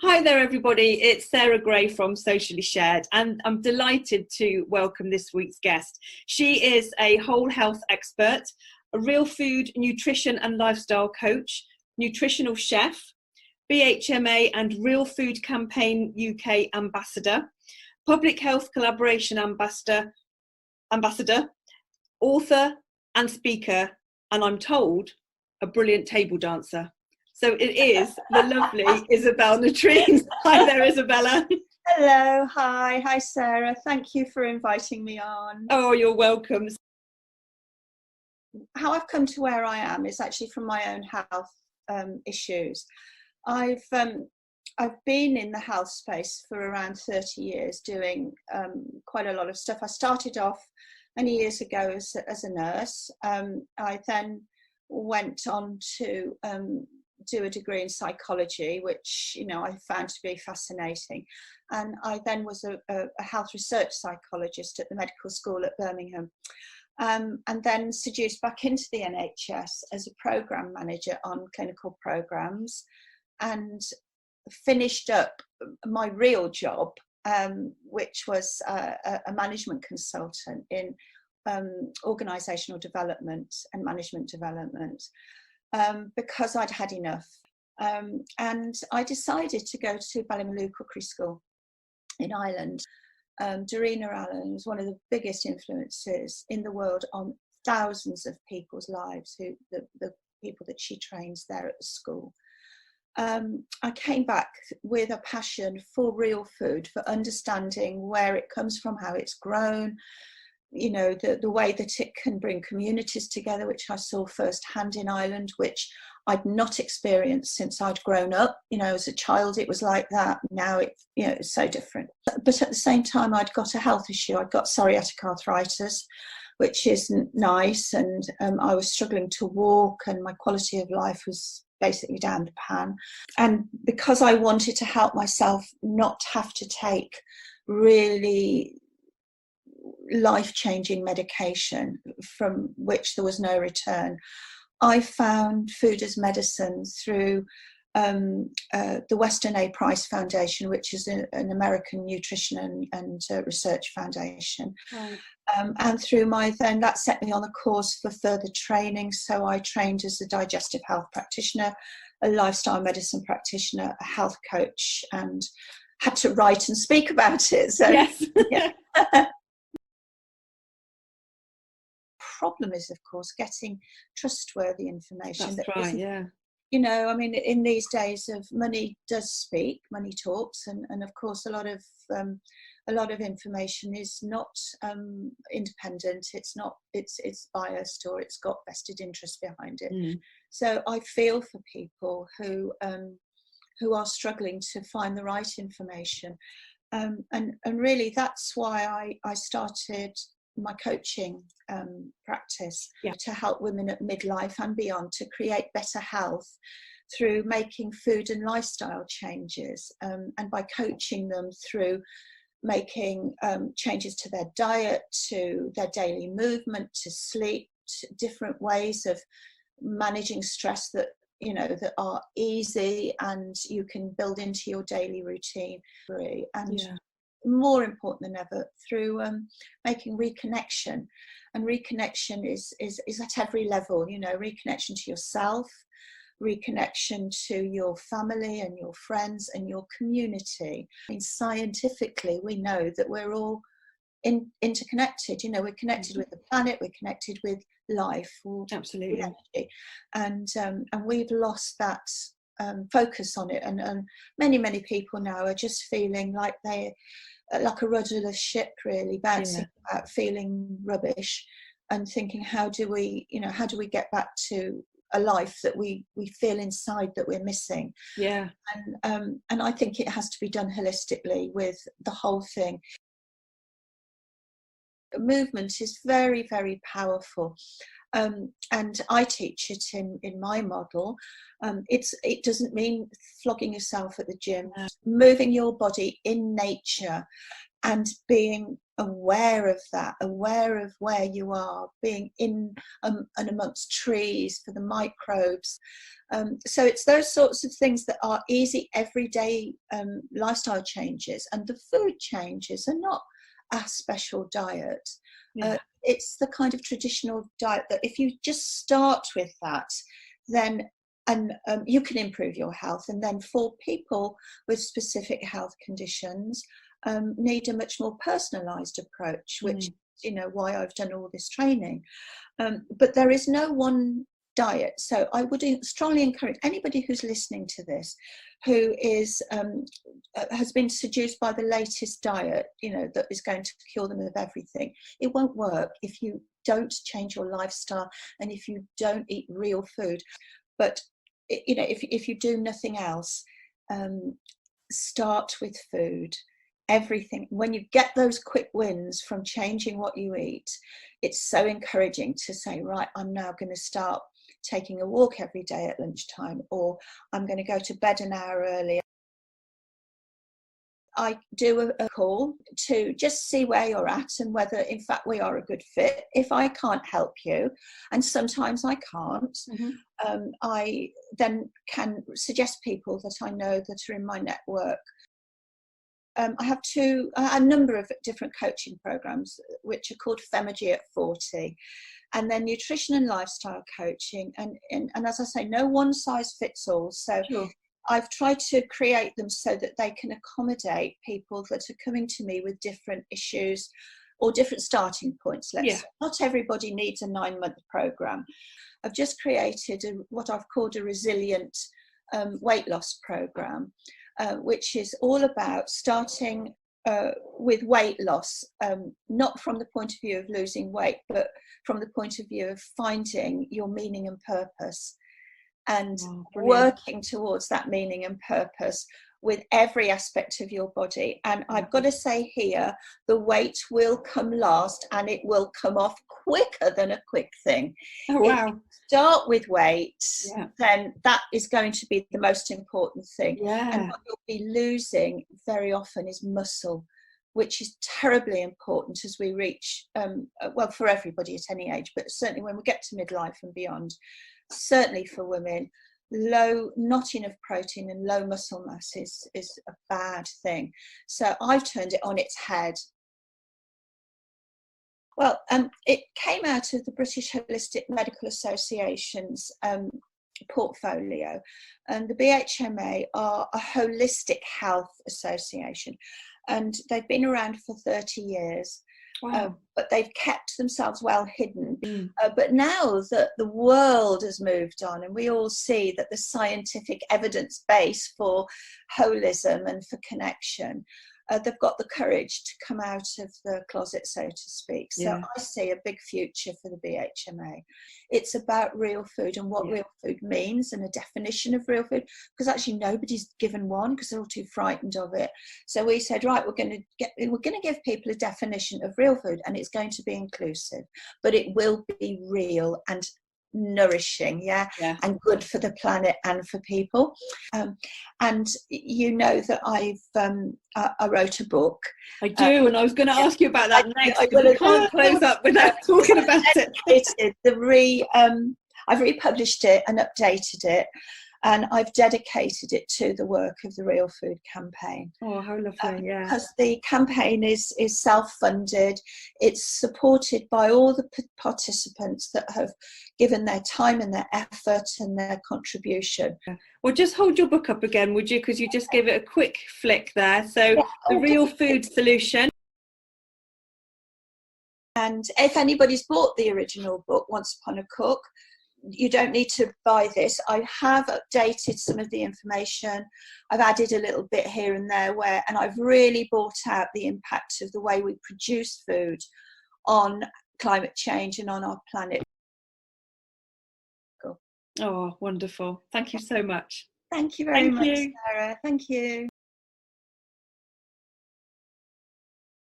Hi there, everybody. It's Sarah Gray from Socially Shared, and I'm delighted to welcome this week's guest. She is a whole health expert, a real food, nutrition and lifestyle coach, nutritional chef, BHMA and Real Food Campaign UK ambassador, public health collaboration ambassador, author and speaker, and I'm told a brilliant table dancer. So it is the lovely Izabella Latrine. Hi there, Izabella. Hello, hi Sarah. Thank you for inviting me on. Oh, you're welcome. How I've come to where I am is actually from my own health issues. I've been in the health space for around 30 years doing quite a lot of stuff. I started off many years ago as a nurse. I then went on to do a degree in psychology, which I found to be fascinating, and I then was a health research psychologist at the medical school at Birmingham, and then seduced back into the NHS as a program manager on clinical programs, and finished up my real job, which was a management consultant in organisational development and management development. Because I'd had enough. And I decided to go to Ballymaloe Cookery School in Ireland. Darina Allen was one of the biggest influences in the world on thousands of people's lives, the people that she trains there at the school. I came back with a passion for real food, for understanding where it comes from, how it's grown, the way that it can bring communities together, which I saw firsthand in Ireland, which I'd not experienced since I'd grown up. As a child, it was like that. Now it's so different. But at the same time, I'd got a health issue. I'd got psoriatic arthritis, which isn't nice. And I was struggling to walk, and my quality of life was basically down the pan. And because I wanted to help myself not have to take really life-changing medication from which there was no return, I found food as medicine through the Weston A. Price Foundation, which is an American nutrition and research foundation. Right. And through that set me on a course for further training. So I trained as a digestive health practitioner, a lifestyle medicine practitioner, a health coach, and had to write and speak about it. So yes. Yeah. Problem is, of course, getting trustworthy information. That's right, yeah. In these days of money does speak, money talks, and of course a lot of information is not independent. It's biased, or it's got vested interest behind it. So I feel for people who are struggling to find the right information, and really that's why I started my coaching practice, to help women at midlife and beyond to create better health through making food and lifestyle changes, and by coaching them through making changes to their diet, to their daily movement, to sleep, to different ways of managing stress that are easy and you can build into your daily routine. And more important than ever, through making reconnection. And reconnection is at every level, reconnection to yourself, reconnection to your family and your friends and your community. Scientifically, we know that we're all interconnected. We're connected with the planet, we're connected with life. Absolutely. And we've lost that focus on it. And many people now are just feeling like they're like a rudderless ship, really bouncing about, feeling rubbish, and thinking, how do we get back to a life that we feel inside that we're missing? And I think it has to be done holistically with the whole thing. Movement is very, very powerful, and I teach it in my model. It doesn't mean flogging yourself at the gym. Moving your body in nature and being aware of that, aware of where you are, being in and amongst trees for the microbes. So it's those sorts of things that are easy everyday lifestyle changes, and the food changes are not a special diet. It's the kind of traditional diet that if you just start with that, then you can improve your health. And then for people with specific health conditions, need a much more personalized approach, which why I've done all this training. But there is no one diet. So I would strongly encourage anybody who's listening to this who is has been seduced by the latest diet, that is going to cure them of everything. It won't work if you don't change your lifestyle and if you don't eat real food. But if you do nothing else, start with food. Everything, when you get those quick wins from changing what you eat, it's so encouraging to say, right, I'm now going to start taking a walk every day at lunchtime, or I'm going to go to bed an hour earlier. I do a call to just see where you're at and whether in fact we are a good fit. If I can't help you, and sometimes I can't, I then can suggest people that I know that are in my network. I have a number of different coaching programs which are called Femergy at 40, and then nutrition and lifestyle coaching, and as I say, no one size fits all. So I've tried to create them so that they can accommodate people that are coming to me with different issues or different starting points. Let's say. Not everybody needs a 9-month program. I've just created what I've called a resilient weight loss program, which is all about starting with weight loss, not from the point of view of losing weight, but from the point of view of finding your meaning and purpose, and working towards that meaning and purpose with every aspect of your body. And I've got to say here, the weight will come last, and it will come off quicker than a quick thing. Oh, wow. If you start with weight, then that is going to be the most important thing. And what you'll be losing very often is muscle, which is terribly important as we reach, well, for everybody at any age, but certainly when we get to midlife and beyond. Certainly for women, not enough protein and low muscle mass is a bad thing. So I've turned it on its head. Well, it came out of the British Holistic Medical Association's portfolio, and the BHMA are a holistic health association, and they've been around for 30 years. Wow. But they've kept themselves well hidden. But now that the world has moved on and we all see that the scientific evidence base for holism and for connection, they've got the courage to come out of the closet, so to speak. So I see a big future for the BHMA. It's about real food and what real food means, and a definition of real food, because actually nobody's given one because they're all too frightened of it. So we said, right, we're going to give people a definition of real food, and it's going to be inclusive, but it will be real and nourishing, and good for the planet and for people. And you know that I wrote a book. I do, and I was going to ask you about that next, because I can't close up without talking about it. I've republished it and updated it, and I've dedicated it to the work of the Real Food Campaign. Oh, how lovely, Because the campaign is self-funded. It's supported by all the participants that have given their time and their effort and their contribution. Well, just hold your book up again, would you? Because you just gave it a quick flick there. So the Real Food Solution. And if anybody's bought the original book, Once Upon a Cook, you don't need to buy this. I have updated some of the information. I've added a little bit here and there and I've really brought out the impact of the way we produce food on climate change and on our planet. Oh, wonderful. Thank you so much. Thank you very much, Sarah. Thank you.